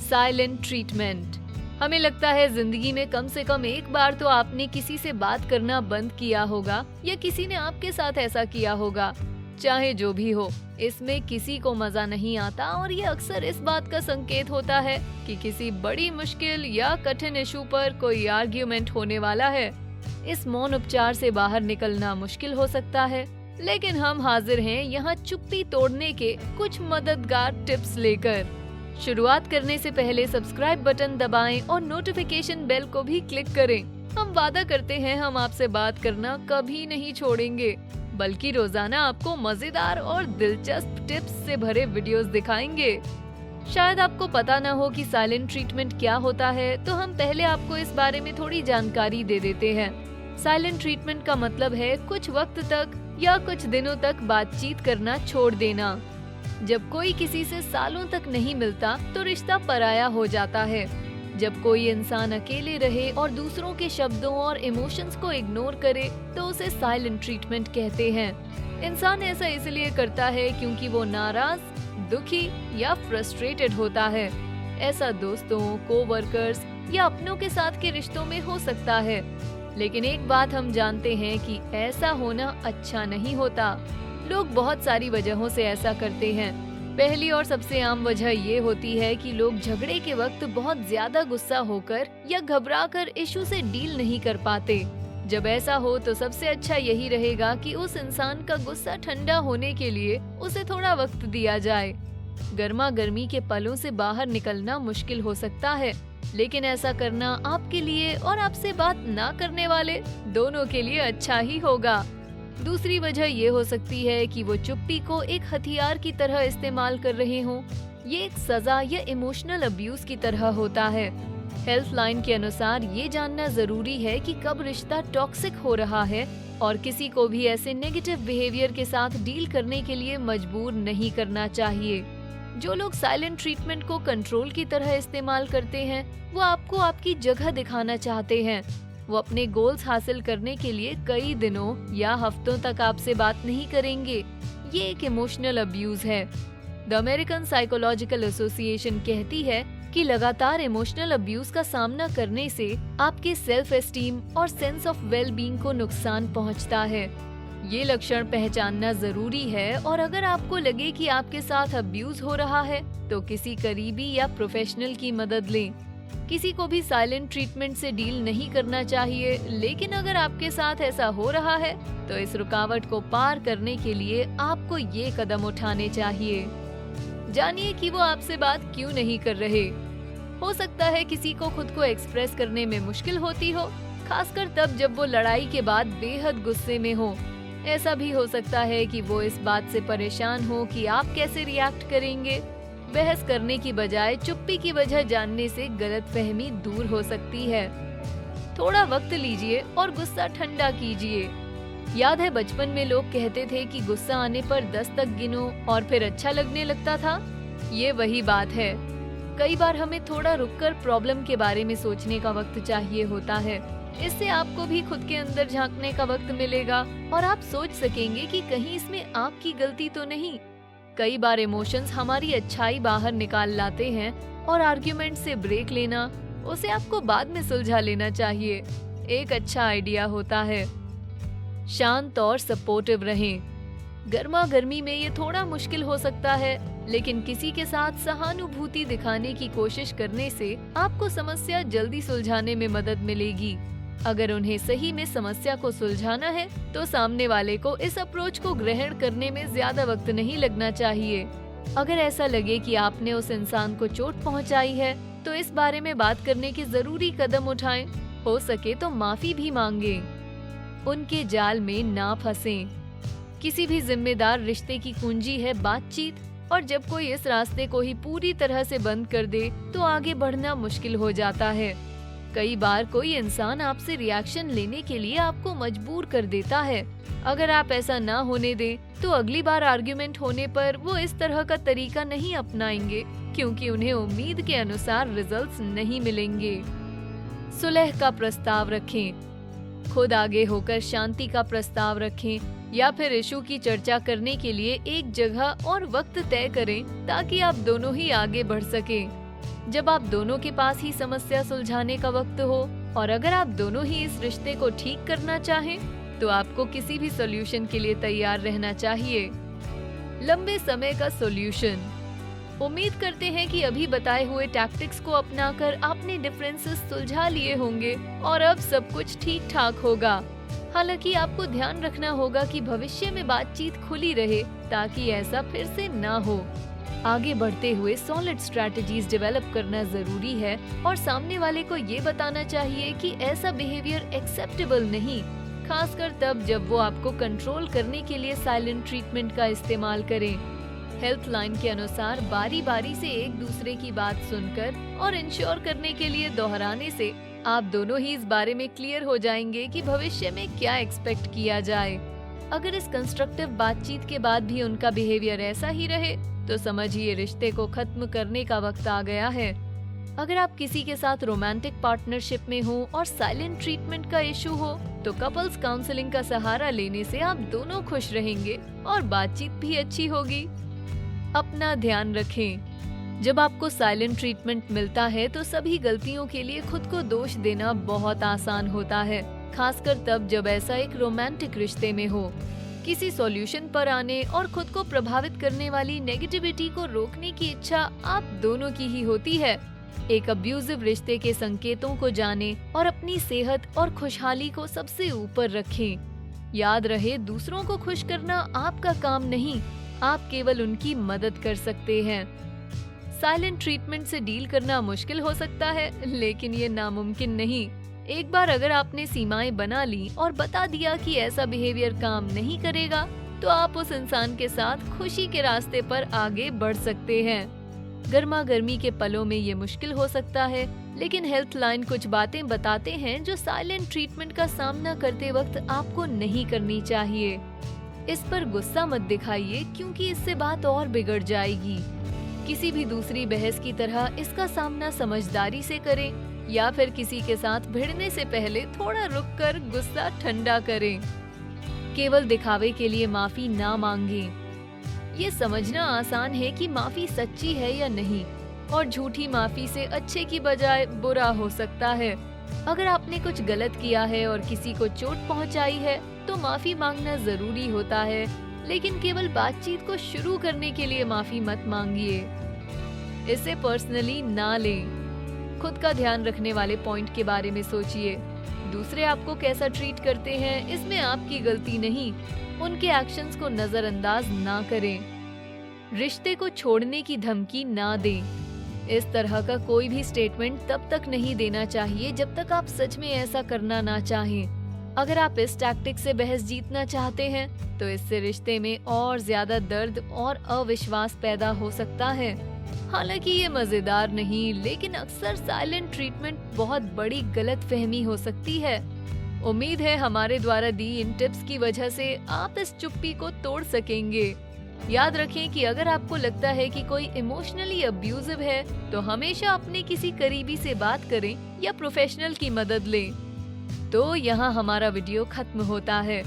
Silent treatment. हमें लगता है जिंदगी में कम से कम एक बार तो आपने किसी से बात करना बंद किया होगा या किसी ने आपके साथ ऐसा किया होगा। चाहे जो भी हो, इसमें किसी को मजा नहीं आता और ये अक्सर इस बात का संकेत होता है कि किसी बड़ी मुश्किल या कठिन इशू पर कोई आर्ग्यूमेंट होने वाला है। इस मौन उपचार से बाहर निकलना मुश्किल हो सकता है, लेकिन हम हाजिर हैं यहाँ चुप्पी तोड़ने के कुछ मददगार टिप्स लेकर। शुरुआत करने से पहले सब्सक्राइब बटन दबाएं और नोटिफिकेशन बेल को भी क्लिक करें। हम वादा करते हैं हम आपसे बात करना कभी नहीं छोड़ेंगे, बल्कि रोजाना आपको मजेदार और दिलचस्प टिप्स से भरे वीडियोस दिखाएंगे। शायद आपको पता न हो कि साइलेंट ट्रीटमेंट क्या होता है, तो हम पहले आपको इस बारे में थोड़ी जानकारी दे देते हैं। साइलेंट ट्रीटमेंट का मतलब है कुछ वक्त तक या कुछ दिनों तक बातचीत करना छोड़ देना। जब कोई किसी से सालों तक नहीं मिलता तो रिश्ता पराया हो जाता है। जब कोई इंसान अकेले रहे और दूसरों के शब्दों और इमोशंस को इग्नोर करे तो उसे साइलेंट ट्रीटमेंट कहते हैं। इंसान ऐसा इसलिए करता है क्योंकि वो नाराज, दुखी या फ्रस्ट्रेटेड होता है। ऐसा दोस्तों, कोवर्कर्स या अपनों के साथ के रिश्तों में हो सकता है। लेकिन एक बात हम जानते हैं कि ऐसा होना अच्छा नहीं होता। लोग बहुत सारी वजहों से ऐसा करते हैं। पहली और सबसे आम वजह ये होती है कि लोग झगड़े के वक्त बहुत ज्यादा गुस्सा होकर या घबराकर इशू से डील नहीं कर पाते। जब ऐसा हो तो सबसे अच्छा यही रहेगा कि उस इंसान का गुस्सा ठंडा होने के लिए उसे थोड़ा वक्त दिया जाए। गर्मा गर्मी के पलों से बाहर निकलना मुश्किल हो सकता है, लेकिन ऐसा करना आपके लिए और आपसे बात ना करने वाले दोनों के लिए अच्छा ही होगा। दूसरी वजह ये हो सकती है कि वो चुप्पी को एक हथियार की तरह इस्तेमाल कर रहे हों। ये एक सजा या इमोशनल अब्यूज की तरह होता है। हेल्थ लाइन के अनुसार ये जानना जरूरी है कि कब रिश्ता टॉक्सिक हो रहा है और किसी को भी ऐसे नेगेटिव बिहेवियर के साथ डील करने के लिए मजबूर नहीं करना चाहिए। जो लोग साइलेंट ट्रीटमेंट को कंट्रोल की तरह इस्तेमाल करते हैं, वो आपको आपकी जगह दिखाना चाहते हैं। वो अपने गोल्स हासिल करने के लिए कई दिनों या हफ्तों तक आपसे बात नहीं करेंगे। ये एक इमोशनल अब्यूज है। द अमेरिकन साइकोलॉजिकल एसोसिएशन कहती है कि लगातार इमोशनल अब्यूज का सामना करने से आपके सेल्फ एस्टीम और सेंस ऑफ वेल बीइंग को नुकसान पहुंचता है। ये लक्षण पहचानना जरूरी है और अगर आपको लगे कि आपके साथ अब्यूज हो रहा है तो किसी करीबी या प्रोफेशनल की मदद लें। किसी को भी साइलेंट ट्रीटमेंट से डील नहीं करना चाहिए, लेकिन अगर आपके साथ ऐसा हो रहा है तो इस रुकावट को पार करने के लिए आपको ये कदम उठाने चाहिए। जानिए कि वो आपसे बात क्यों नहीं कर रहे। हो सकता है किसी को खुद को एक्सप्रेस करने में मुश्किल होती हो, खासकर तब जब वो लड़ाई के बाद बेहद गुस्से में हो। ऐसा भी हो सकता है कि वो इस बात से परेशान हो कि आप कैसे रिएक्ट करेंगे। बहस करने की बजाय चुप्पी की वजह जानने से गलतफहमी दूर हो सकती है। थोड़ा वक्त लीजिए और गुस्सा ठंडा कीजिए। याद है बचपन में लोग कहते थे कि गुस्सा आने पर 10 तक गिनो और फिर अच्छा लगने लगता था। ये वही बात है। कई बार हमें थोड़ा रुककर प्रॉब्लम के बारे में सोचने का वक्त चाहिए होता है। इससे आपको भी खुद के अंदर झांकने का वक्त मिलेगा और आप सोच सकेंगे कि कहीं इसमें आपकी गलती तो नहीं। कई बार इमोशंस हमारी अच्छाई बाहर निकाल लाते हैं और आर्ग्यूमेंट से ब्रेक लेना, उसे आपको बाद में सुलझा लेना चाहिए, एक अच्छा आइडिया होता है। शांत और सपोर्टिव रहें। गर्मा गर्मी में ये थोड़ा मुश्किल हो सकता है, लेकिन किसी के साथ सहानुभूति दिखाने की कोशिश करने से आपको समस्या जल्दी सुलझाने में मदद मिलेगी। अगर उन्हें सही में समस्या को सुलझाना है तो सामने वाले को इस अप्रोच को ग्रहण करने में ज्यादा वक्त नहीं लगना चाहिए। अगर ऐसा लगे कि आपने उस इंसान को चोट पहुंचाई है तो इस बारे में बात करने के जरूरी कदम उठाएं। हो सके तो माफी भी मांगें। उनके जाल में ना फंसें। किसी भी जिम्मेदार रिश्ते की कुंजी है बातचीत, और जब कोई इस रास्ते को ही पूरी तरह से बंद कर दे तो आगे बढ़ना मुश्किल हो जाता है। कई बार कोई इंसान आपसे रिएक्शन लेने के लिए आपको मजबूर कर देता है। अगर आप ऐसा ना होने दें तो अगली बार आर्ग्यूमेंट होने पर वो इस तरह का तरीका नहीं अपनाएंगे, क्योंकि उन्हें उम्मीद के अनुसार रिजल्ट्स नहीं मिलेंगे। सुलह का प्रस्ताव रखें। खुद आगे होकर शांति का प्रस्ताव रखें या फिर इशू की चर्चा करने के लिए एक जगह और वक्त तय करें ताकि आप दोनों ही आगे बढ़ सकें। जब आप दोनों के पास ही समस्या सुलझाने का वक्त हो और अगर आप दोनों ही इस रिश्ते को ठीक करना चाहें, तो आपको किसी भी सॉल्यूशन के लिए तैयार रहना चाहिए। लंबे समय का सॉल्यूशन। उम्मीद करते हैं कि अभी बताए हुए टैक्टिक्स को अपनाकर आपने डिफरेंसेस सुलझा लिए होंगे और अब सब कुछ ठीक ठाक होगा। हालांकि आपको ध्यान रखना होगा कि भविष्य में बातचीत खुली रहे ताकि ऐसा फिर से ना हो। आगे बढ़ते हुए सॉलिड स्ट्रैटेजीज डेवलप करना जरूरी है और सामने वाले को ये बताना चाहिए कि ऐसा बिहेवियर एक्सेप्टेबल नहीं, खासकर तब जब वो आपको कंट्रोल करने के लिए साइलेंट ट्रीटमेंट का इस्तेमाल करें। हेल्थ लाइन के अनुसार बारी बारी से एक दूसरे की बात सुनकर और इंश्योर करने के लिए दोहराने से आप दोनों ही इस बारे में क्लियर हो जाएंगे कि भविष्य में क्या एक्सपेक्ट किया जाए। अगर इस कंस्ट्रक्टिव बातचीत के बाद भी उनका बिहेवियर ऐसा ही रहे तो समझिए रिश्ते को खत्म करने का वक्त आ गया है। अगर आप किसी के साथ रोमांटिक पार्टनरशिप में हो और साइलेंट ट्रीटमेंट का इशू हो तो कपल्स काउंसलिंग का सहारा लेने से आप दोनों खुश रहेंगे और बातचीत भी अच्छी होगी। अपना ध्यान रखें। जब आपको साइलेंट ट्रीटमेंट मिलता है तो सभी गलतियों के लिए खुद को दोष देना बहुत आसान होता है, खासकर तब जब ऐसा एक रोमांटिक रिश्ते में हो। किसी सॉल्यूशन पर आने और खुद को प्रभावित करने वाली नेगेटिविटी को रोकने की इच्छा आप दोनों की ही होती है। एक अब्यूजिव रिश्ते के संकेतों को जानें और अपनी सेहत और खुशहाली को सबसे ऊपर रखें। याद रहे, दूसरों को खुश करना आपका काम नहीं, आप केवल उनकी मदद कर सकते हैं। साइलेंट ट्रीटमेंट से डील करना मुश्किल हो सकता है, लेकिन ये नामुमकिन नहीं। एक बार अगर आपने सीमाएं बना ली और बता दिया कि ऐसा बिहेवियर काम नहीं करेगा, तो आप उस इंसान के साथ खुशी के रास्ते पर आगे बढ़ सकते हैं। गर्मा गर्मी के पलों में ये मुश्किल हो सकता है, लेकिन हेल्थ लाइन कुछ बातें बताते हैं जो साइलेंट ट्रीटमेंट का सामना करते वक्त आपको नहीं करनी चाहिए। इस पर गुस्सा मत दिखाइए क्योंकि इससे बात और बिगड़ जाएगी। किसी भी दूसरी बहस की तरह इसका सामना समझदारी से करें या फिर किसी के साथ भिड़ने से पहले थोड़ा रुककर गुस्सा ठंडा करें। केवल दिखावे के लिए माफी ना मांगें। ये समझना आसान है कि माफी सच्ची है या नहीं, और झूठी माफी से अच्छे की बजाय बुरा हो सकता है। अगर आपने कुछ गलत किया है और किसी को चोट पहुंचाई है तो माफी मांगना जरूरी होता है, लेकिन केवल बातचीत को शुरू करने के लिए माफी मत मांगिए। इसे पर्सनली ना लें। खुद का ध्यान रखने वाले पॉइंट के बारे में सोचिए। दूसरे आपको कैसा ट्रीट करते हैं इसमें आपकी गलती नहीं, उनके एक्शंस को नजरअंदाज ना करें। रिश्ते को छोड़ने की धमकी ना दें। इस तरह का कोई भी स्टेटमेंट तब तक नहीं देना चाहिए जब तक आप सच में ऐसा करना ना चाहें। अगर आप इस टैक्टिक से बहस जीतना चाहते हैं तो इससे रिश्ते में और ज्यादा दर्द और अविश्वास पैदा हो सकता है। हालांकि ये मजेदार नहीं, लेकिन अक्सर साइलेंट ट्रीटमेंट बहुत बड़ी गलतफहमी हो सकती है। उम्मीद है हमारे द्वारा दी इन टिप्स की वजह से आप इस चुप्पी को तोड़ सकेंगे। याद रखें कि अगर आपको लगता है कि कोई इमोशनली अब्यूजिव है तो हमेशा अपने किसी करीबी से बात करें या प्रोफेशनल की मदद लें। तो यहाँ हमारा वीडियो खत्म होता है।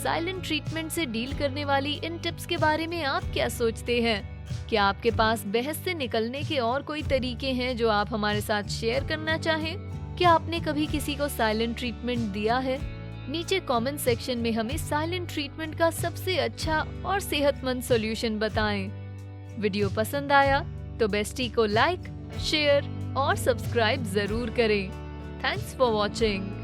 साइलेंट ट्रीटमेंट से डील करने वाली इन टिप्स के बारे में आप क्या सोचते हैं? क्या आपके पास बहस से निकलने के और कोई तरीके हैं जो आप हमारे साथ शेयर करना चाहें? क्या आपने कभी किसी को साइलेंट ट्रीटमेंट दिया है? नीचे कमेंट सेक्शन में हमें साइलेंट ट्रीटमेंट का सबसे अच्छा और सेहतमंद सॉल्यूशन बताएं। वीडियो पसंद आया तो बेस्टी को लाइक, शेयर और सब्सक्राइब जरूर करें। Thanks for watching.